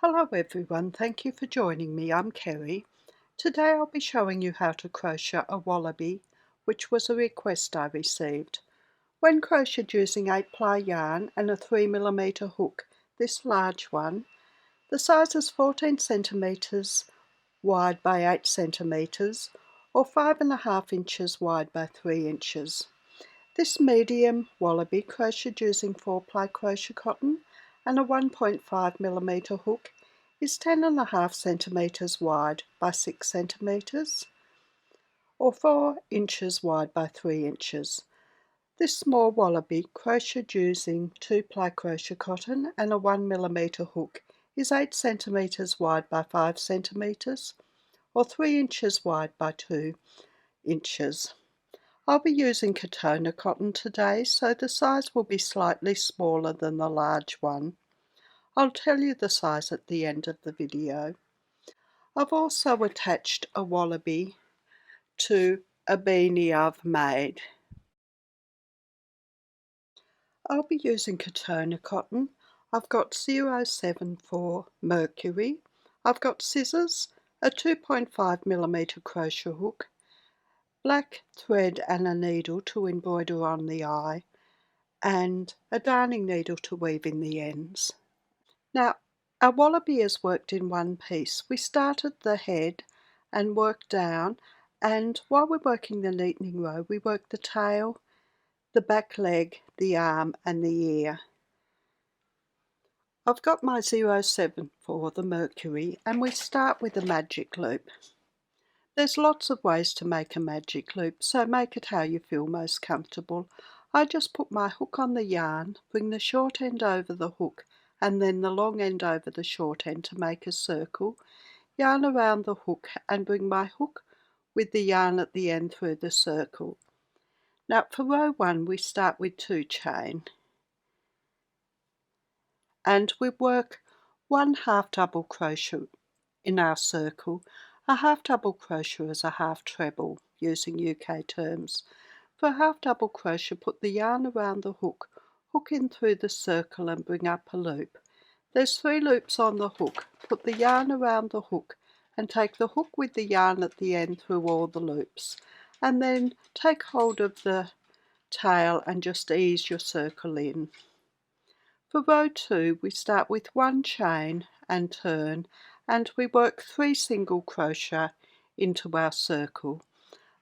Hello everyone, thank you for joining me. I'm Kerry. Today I'll be showing you how to crochet a wallaby, which was a request I received. When crocheted using 8-ply yarn and a 3mm hook, this large one, the size is 14 centimeters wide by 8 centimeters or 5.5 inches wide by 3 inches. This medium wallaby crocheted using 4-ply crochet cotton and a 1.5mm hook is 10.5 centimeters wide by 6 centimeters or 4 inches wide by 3 inches. This small wallaby crocheted using 2-ply crochet cotton and a 1mm hook is 8 centimeters wide by 5 centimeters or 3 inches wide by 2 inches. I'll be using Catona cotton today, so the size will be slightly smaller than the large one. I'll tell you the size at the end of the video. I've also attached a wallaby to a beanie I've made. I'll be using Catona cotton. I've got 074 Mercury. I've got scissors, a 2.5mm crochet hook, black thread and a needle to embroider on the eye, and a darning needle to weave in the ends. Now, our wallaby is worked in one piece. We start at the head and work down, and while we're working the neatening row, we work the tail, the back leg, the arm and the ear. I've got my 074, the Mercury, and we start with a magic loop. There's lots of ways to make a magic loop, so make it how you feel most comfortable. I just put my hook on the yarn, bring the short end over the hook and then the long end over the short end to make a circle, yarn around the hook and bring my hook with the yarn at the end through the circle. Now for row 1 we start with 2 chain and we work 1 half double crochet in our circle. A half double crochet is a half treble using UK terms. For a half double crochet, put the yarn around the hook, hook in through the circle and bring up a loop. There's 3 loops on the hook. Put the yarn around the hook and take the hook with the yarn at the end through all the loops, and then take hold of the tail and just ease your circle in. For row 2 we start with 1 chain and turn, and we work 3 single crochet into our circle.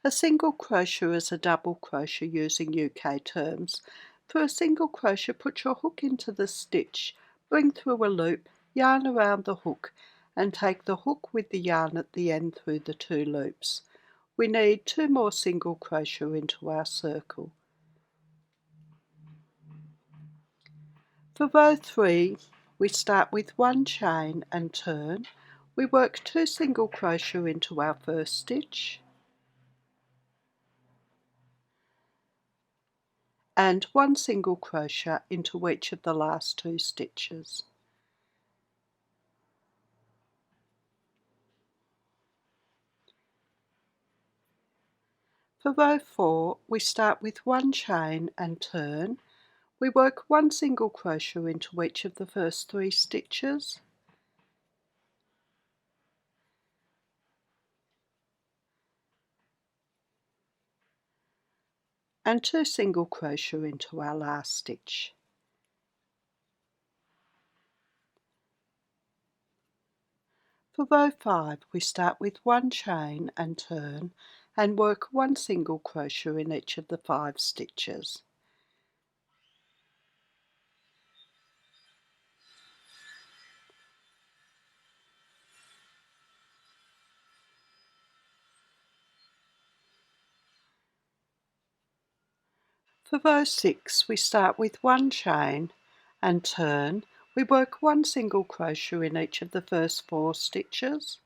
A single crochet is a double crochet using UK terms. For a single crochet, put your hook into the stitch, bring through a loop, yarn around the hook and take the hook with the yarn at the end through the 2 loops. We need 2 more single crochet into our circle. For row 3 we start with 1 chain and turn. We work 2 single crochet into our first stitch and 1 single crochet into each of the last 2 stitches. For row 4 we start with 1 chain and turn. We work 1 single crochet into each of the first 3 stitches and 2 single crochet into our last stitch. For row 5 we start with 1 chain and turn and work 1 single crochet in each of the 5 stitches. For row 6 we start with 1 chain and turn. We work 1 single crochet in each of the first 4 stitches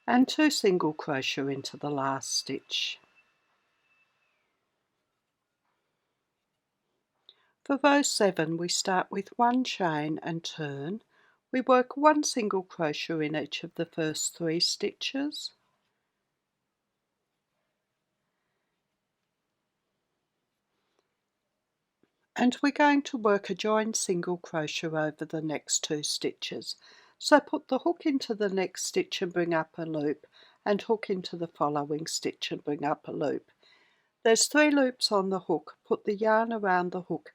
and 2 single crochet into the last stitch. For row 7 we start with 1 chain and turn. We work 1 single crochet in each of the first 3 stitches And we're going to work a joined single crochet over the next 2 stitches. So put the hook into the next stitch and bring up a loop, and hook into the following stitch and bring up a loop. There's 3 loops on the hook. Put the yarn around the hook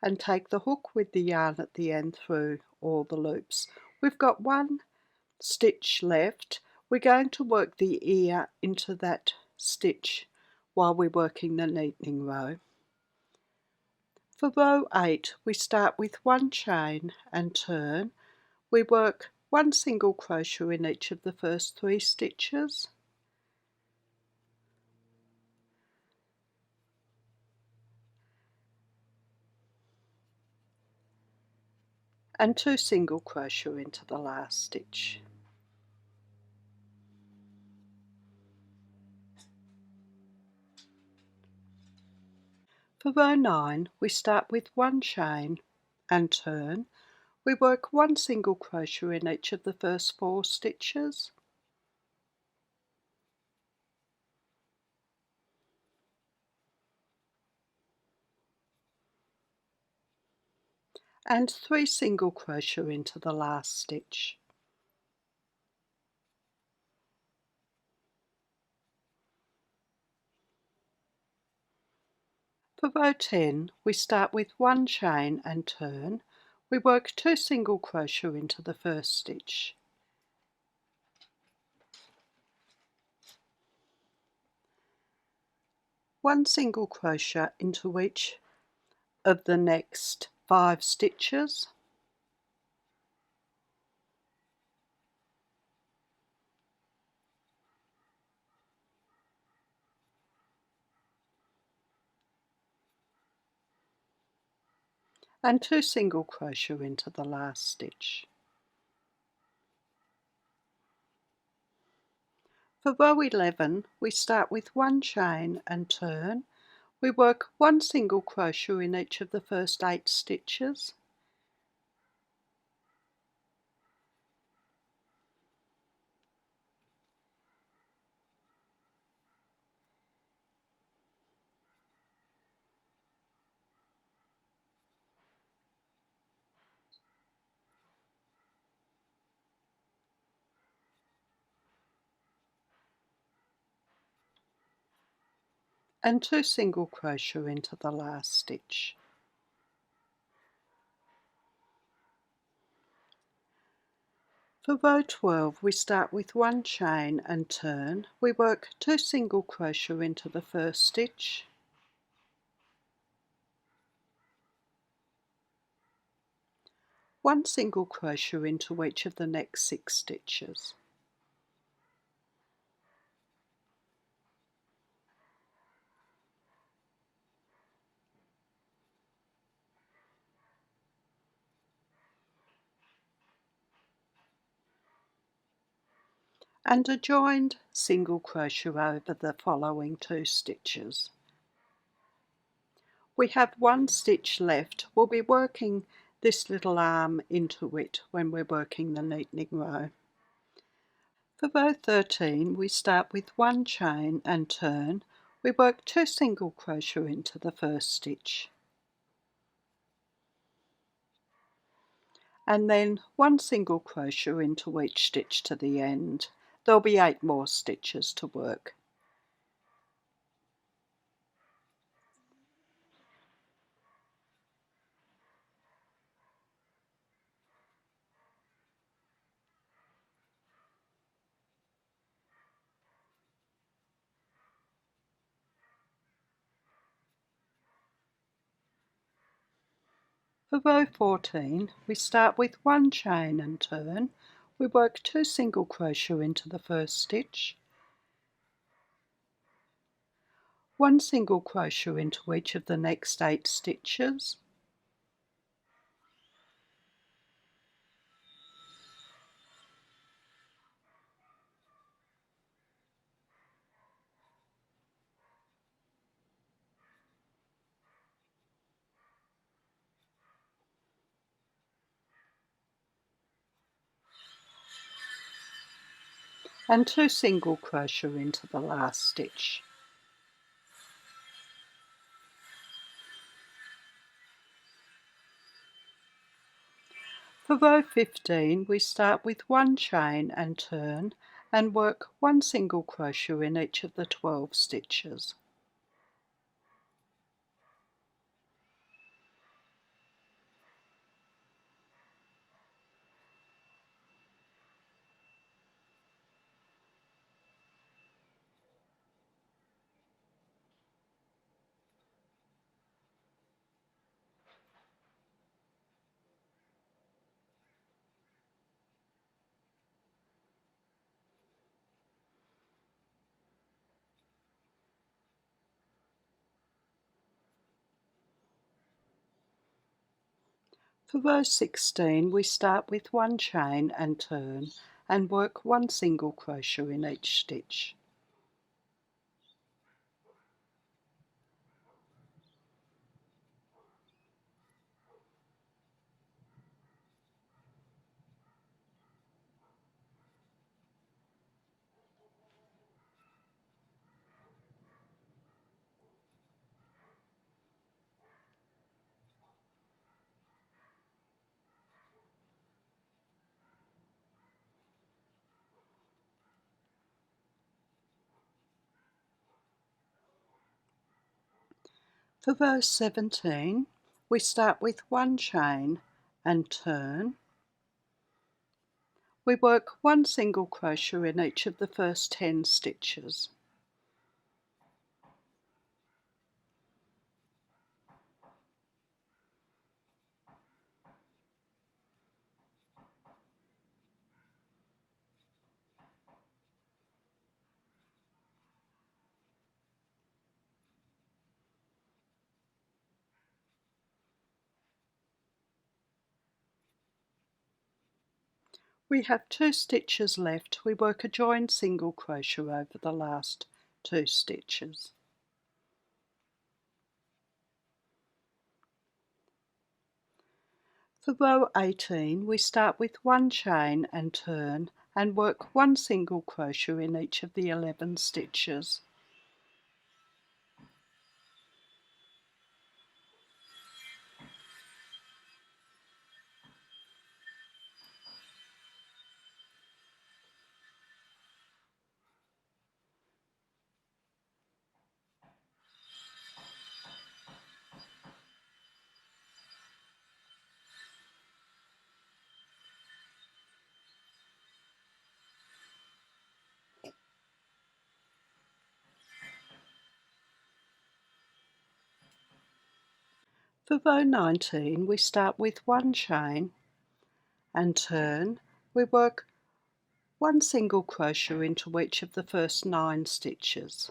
and take the hook with the yarn at the end through all the loops. We've got 1 stitch left. We're going to work the ear into that stitch while we're working the neatening row. For row 8, we start with 1 chain and turn. We work 1 single crochet in each of the first 3 stitches, and 2 single crochet into the last stitch. For row 9, we start with 1 chain and turn. We work 1 single crochet in each of the first 4 stitches, and 3 single crochet into the last stitch. For row 10, we start with 1 chain and turn. We work 2 single crochet into the first stitch, 1 single crochet into each of the next 5 stitches, and 2 single crochet into the last stitch. For row 11, we start with 1 chain and turn. We work 1 single crochet in each of the first 8 stitches, and 2 single crochet into the last stitch. For row 12, we start with 1 chain and turn. We work 2 single crochet into the first stitch, 1 single crochet into each of the next 6 stitches, and a joined single crochet over the following 2 stitches. We have 1 stitch left. We'll be working this little arm into it when we're working the neatening row. For row 13, we start with 1 chain and turn. We work 2 single crochet into the first stitch, and then 1 single crochet into each stitch to the end. There'll be 8 more stitches to work. For row 14, we start with 1 chain and turn. We work 2 single crochet into the first stitch, 1 single crochet into each of the next 8 stitches, and 2 single crochet into the last stitch. For row 15 we start with 1 chain and turn and work 1 single crochet in each of the 12 stitches. For row 16 we start with 1 chain and turn and work 1 single crochet in each stitch. For row 17 we start with 1 chain and turn. We work 1 single crochet in each of the first 10 stitches. We have 2 stitches left. We work a joined single crochet over the last 2 stitches. For row 18 we start with 1 chain and turn and work 1 single crochet in each of the 11 stitches. For row 19 we start with 1 chain and turn. We work 1 single crochet into each of the first 9 stitches.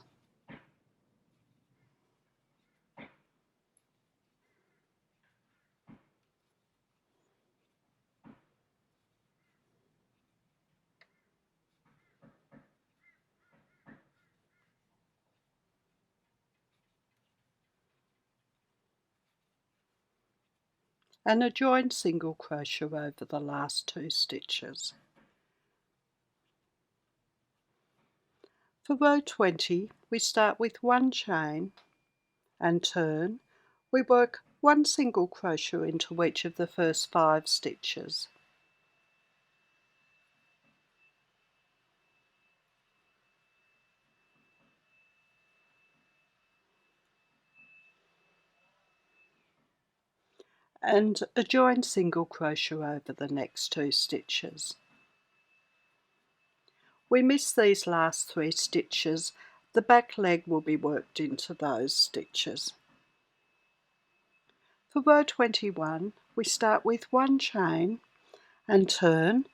And a joined single crochet over the last 2 stitches. For row 20 we start with 1 chain and turn. We work 1 single crochet into each of the first 5 stitches. And a joined single crochet over the next 2 stitches. We miss these last 3 stitches. The back leg will be worked into those stitches. For row 21 we start with 1 chain and turn.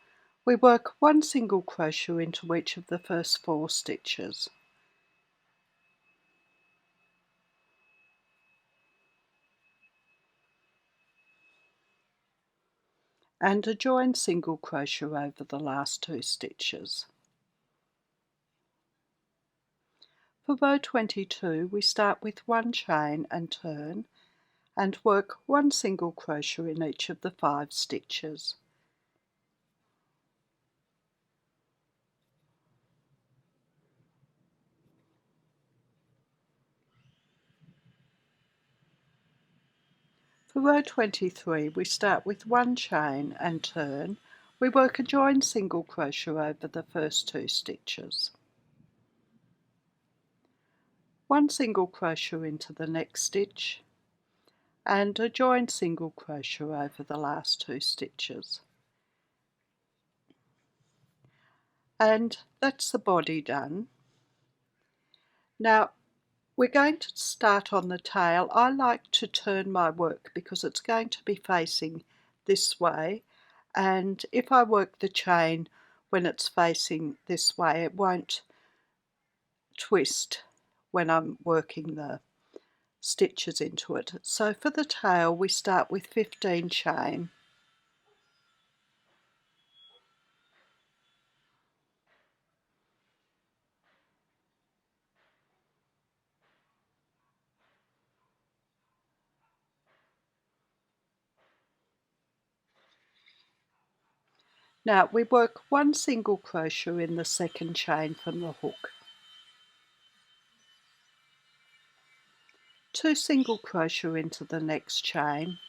We work 1 single crochet into each of the first 4 stitches. And a joined single crochet over the last 2 stitches. For row 22 we start with 1 chain and turn and work 1 single crochet in each of the 5 stitches. For row 23 we start with 1 chain and turn. We work a joined single crochet over the first 2 stitches. 1 single crochet into the next stitch and a joined single crochet over the last 2 stitches. And that's the body done. Now we're going to start on the tail. I like to turn my work because it's going to be facing this way, and if I work the chain when it's facing this way it won't twist when I'm working the stitches into it. So for the tail we start with 15 chain. Now we work 1 single crochet in the second chain from the hook, 2 single crochet into the next chain,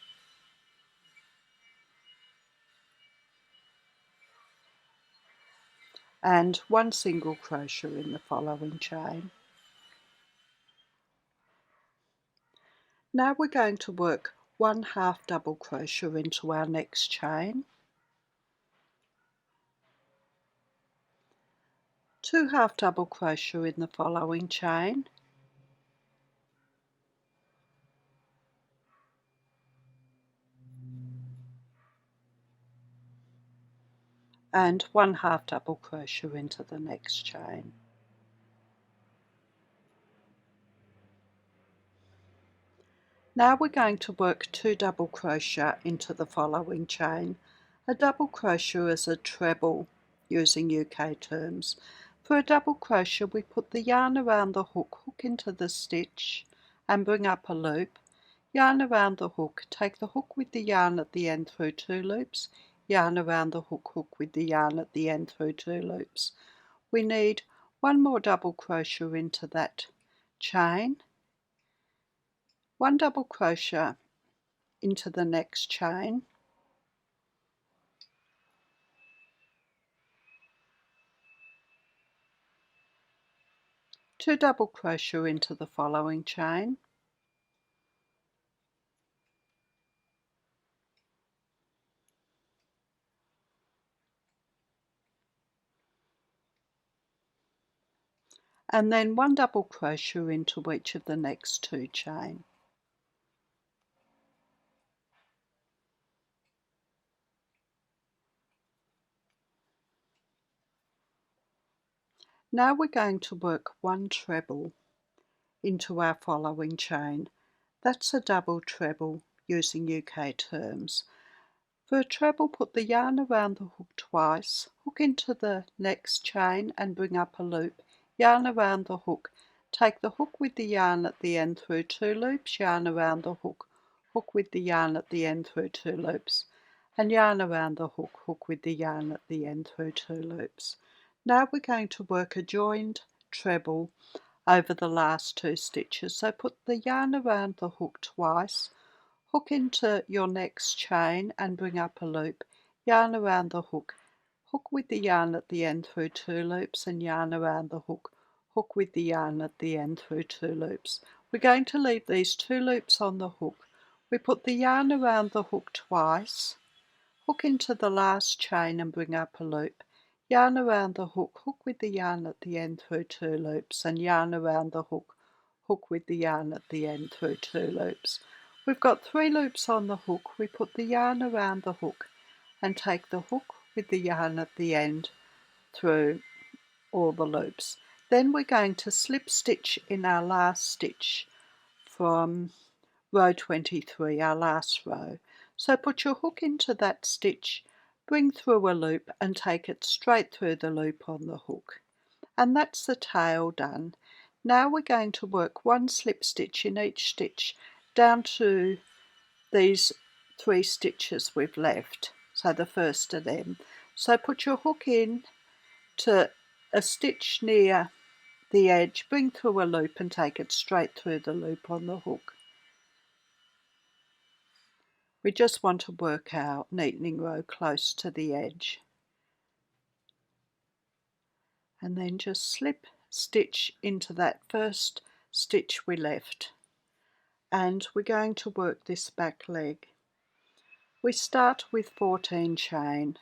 and 1 single crochet in the following chain. Now we're going to work 1 half double crochet into our next chain, 2 half double crochet in the following chain, and 1 half double crochet into the next chain. Now we're going to work 2 double crochet into the following chain. A double crochet is a treble using UK terms. For a double crochet we put the yarn around the hook, hook into the stitch and bring up a loop, yarn around the hook, take the hook with the yarn at the end through 2 loops, yarn around the hook, hook with the yarn at the end through 2 loops. We need 1 more double crochet into that chain, 1 double crochet into the next chain, two double crochet into the following chain, and then 1 double crochet into each of the next 2 chain. Now we're going to work 1 treble into our following chain. That's a double treble using UK terms. For a treble, put the yarn around the hook twice, hook into the next chain and bring up a loop, yarn around the hook, take the hook with the yarn at the end through 2 loops, yarn around the hook, hook with the yarn at the end through 2 loops, and yarn around the hook, hook with the yarn at the end through 2 loops. Now we're going to work a joined treble over the last 2 stitches. So put the yarn around the hook twice, hook into your next chain and bring up a loop, yarn around the hook, hook with the yarn at the end through 2 loops and yarn around the hook, hook with the yarn at the end through 2 loops. We're going to leave these 2 loops on the hook. We put the yarn around the hook twice, hook into the last chain and bring up a loop, yarn around the hook, hook with the yarn at the end through 2 loops and yarn around the hook, hook with the yarn at the end through 2 loops. We've got 3 loops on the hook. We put the yarn around the hook and take the hook with the yarn at the end through all the loops. Then we're going to slip stitch in our last stitch from row 23, our last row. So put your hook into that stitch, bring through a loop and take it straight through the loop on the hook. And that's the tail done. Now we're going to work 1 slip stitch in each stitch down to these 3 stitches we've left, so the first of them. So put your hook in to a stitch near the edge, bring through a loop and take it straight through the loop on the hook. We just want to work our neatening row close to the edge. And then just slip stitch into that first stitch we left. And we're going to work this back leg. We start with 14 chain.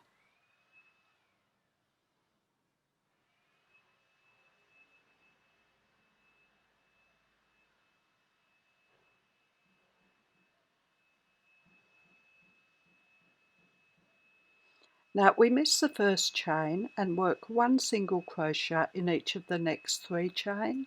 Now we miss the first chain and work one single crochet in each of the next 3 chain.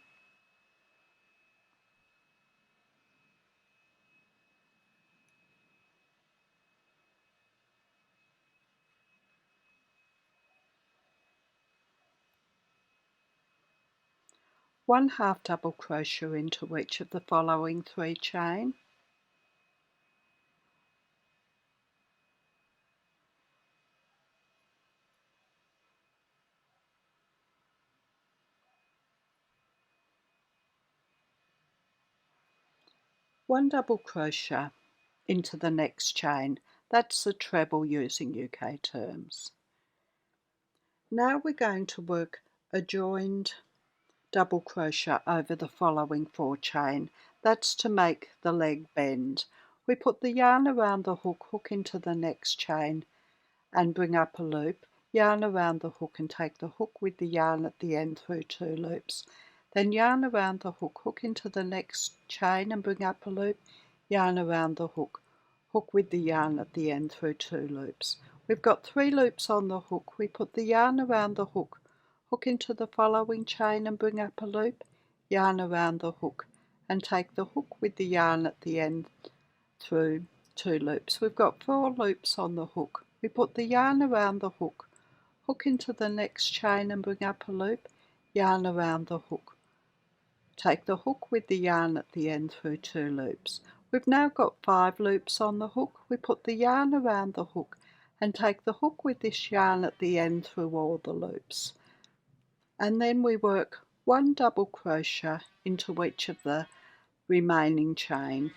One half double crochet into each of the following 3 chain. One double crochet into the next chain. That's the treble using UK terms. Now we're going to work a joined double crochet over the following 4 chain. That's to make the leg bend. We put the yarn around the hook, hook into the next chain and bring up a loop, yarn around the hook and take the hook with the yarn at the end through 2 loops. Then yarn around the hook, hook into the next chain and bring up a loop, yarn around the hook, hook with the yarn at the end through 2 loops. We've got 3 loops on the hook. We put the yarn around the hook, hook into the following chain and bring up a loop, yarn around the hook and take the hook with the yarn at the end through 2 loops. We've got 4 loops on the hook. We put the yarn around the hook, hook into the next chain and bring up a loop, yarn around the hook. Take the hook with the yarn at the end through 2 loops. We've now got 5 loops on the hook. We put the yarn around the hook and take the hook with this yarn at the end through all the loops. And then we work 1 double crochet into each of the remaining chain.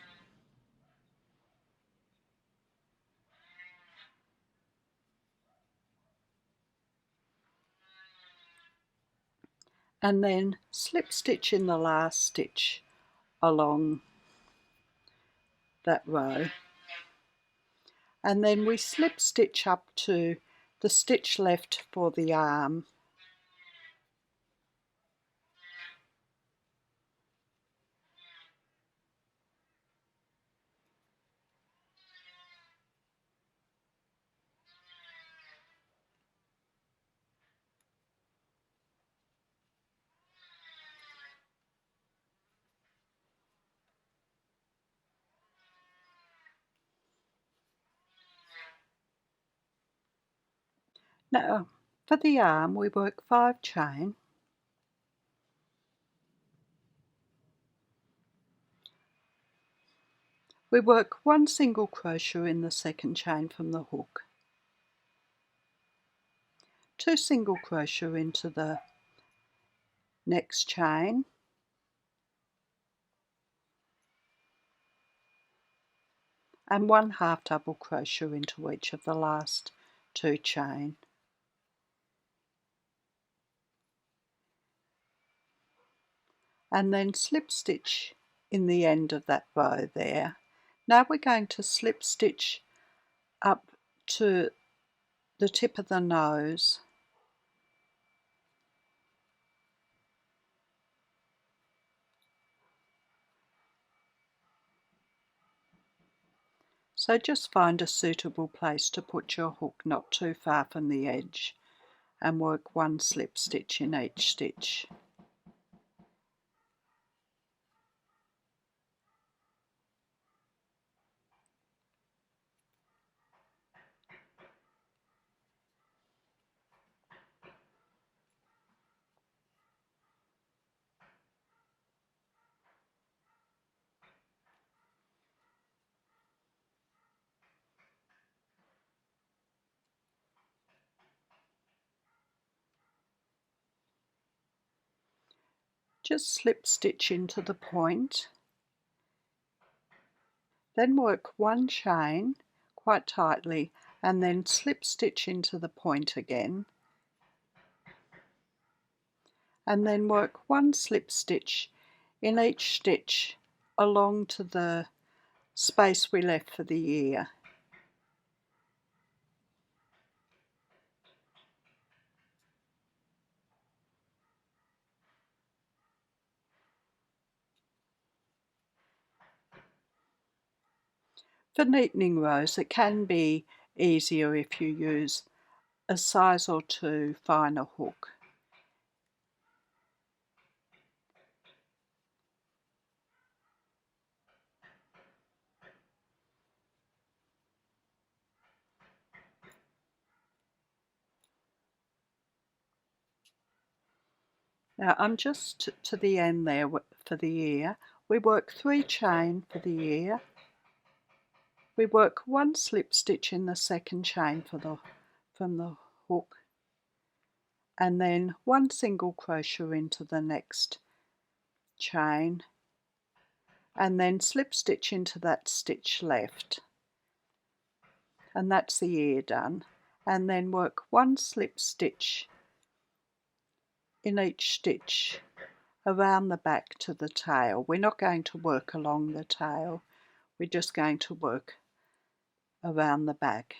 And then slip stitch in the last stitch along that row, and then we slip stitch up to the stitch left for the arm. Now for the arm we work 5 chain. We work 1 single crochet in the second chain from the hook, 2 single crochet into the next chain, and 1 half double crochet into each of the last 2 chain. And then slip stitch in the end of that row there. Now we're going to slip stitch up to the tip of the nose, so just find a suitable place to put your hook not too far from the edge and work 1 slip stitch in each stitch. Just slip stitch into the point, then work 1 chain quite tightly and then slip stitch into the point again, and then work 1 slip stitch in each stitch along to the space we left for the ear. For neatening rows, it can be easier if you use a size or 2 finer hook. Now I'm just to the end there for the ear. We work 3 chain for the ear. We work 1 slip stitch in the second chain from the hook, and then 1 single crochet into the next chain, and then slip stitch into that stitch left, and that's the ear done. And then work 1 slip stitch in each stitch around the back to the tail. We're not going to work along the tail, we're just going to work around the back.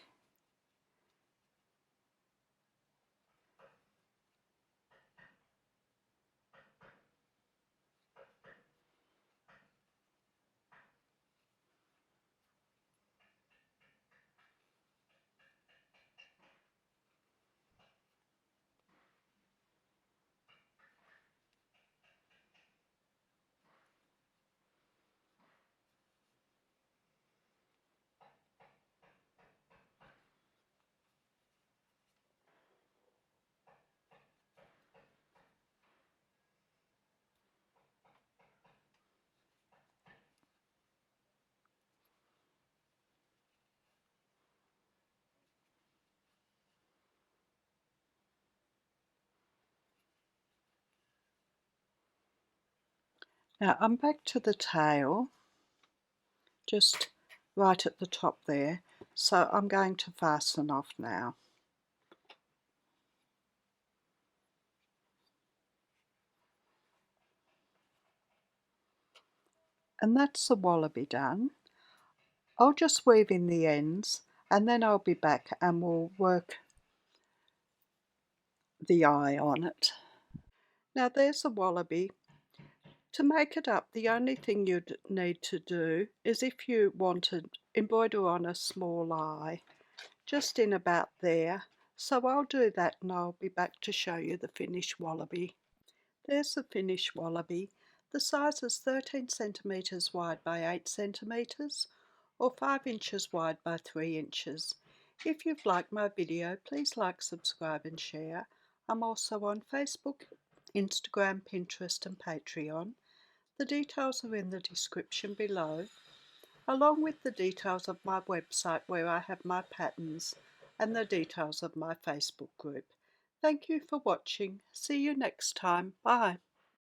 Now I'm back to the tail, just right at the top there, so I'm going to fasten off now. And that's the wallaby done. I'll just weave in the ends and then I'll be back and we'll work the eye on it. Now there's the wallaby. To make it up, the only thing you'd need to do is, if you wanted, embroider on a small eye, just in about there. So I'll do that and I'll be back to show you the finished wallaby. There's the finished wallaby. The size is 13 centimetres wide by 8 centimetres, or 5 inches wide by 3 inches. If you've liked my video, please like, subscribe and share. I'm also on Facebook, Instagram, Pinterest and Patreon. The details are in the description below, along with the details of my website where I have my patterns and the details of my Facebook group. Thank you for watching. See you next time. Bye.